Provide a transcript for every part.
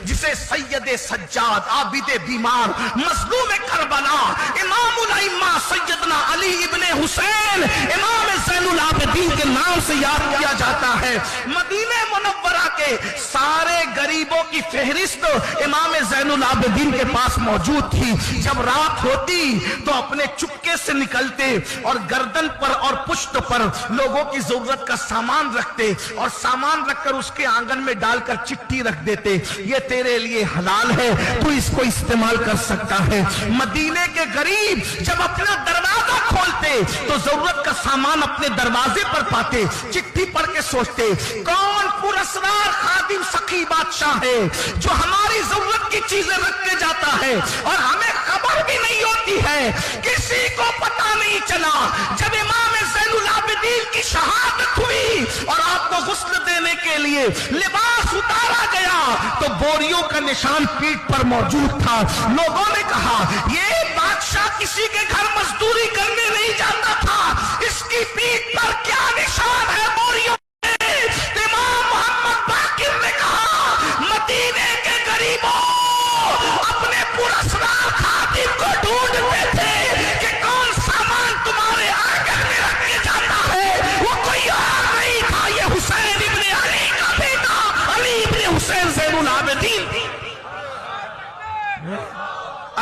جسے سید سجاد عابد بیمار مظلوم کربلا امام الائمہ سیدنا علی ابن حسین امام زین العابدین کے نام سے یاد کیا جاتا ہے۔ مدینہ منورہ کے سارے غریبوں کی فہرست امام زین العابدین کے پاس موجود تھی۔ جب رات ہوتی تو اپنے چپکے سے نکلتے اور گردن پر اور پشت پر لوگوں کی ضرورت کا سامان رکھتے اور سامان رکھ کر اس کے آنگن میں ڈال کر چٹھی رکھ دیتے، یہ تیرے لیے حلال ہے، تو اس کو استعمال کر سکتا ہے۔ مدینے کے غریب جب اپنا دروازہ کھولتے تو ضرورت کا سامان اپنے دروازے پر پاتے، چٹھی پڑھ کے سوچتے کون پراسرار خادم سخی بادشاہ ہے جو ہماری ضرورت کی چیزیں رکھ کے جاتا ہے اور ہمیں خبر بھی نہیں ہوتی ہے، کسی کو پتہ نہیں چلا۔ جب امام زین العابدین کی شہادت ہوئی اور آپ کو غسل دینے کے لیے لباس اتارا گیا تو بوریوں کا نشان پیٹھ پر موجود تھا۔ لوگوں نے کہا یہ بادشاہ کسی کے گھر مزدوری کرنے نہیں جاتا تھا، اس کی پیٹھ پر کیا نشان ہے بوریوں میں؟ امام محمد باقر نے کہا مدینے کے غریبوں اپنے پراسرار خادم کو ڈھونڈتے تھے کہ کون سامان تمہارے آنگن میں رکھ کے جاتا ہے، وہ کوئی اور نہیں تھا، یہ حسین ابن علی کا بیٹا علی ابن حسین زین العابدین۔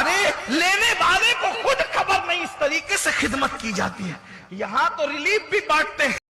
ارے لینے والے کو خود خبر نہیں، اس طریقے سے خدمت کی جاتی ہے۔ یہاں تو ریلیف بھی بانٹتے ہیں۔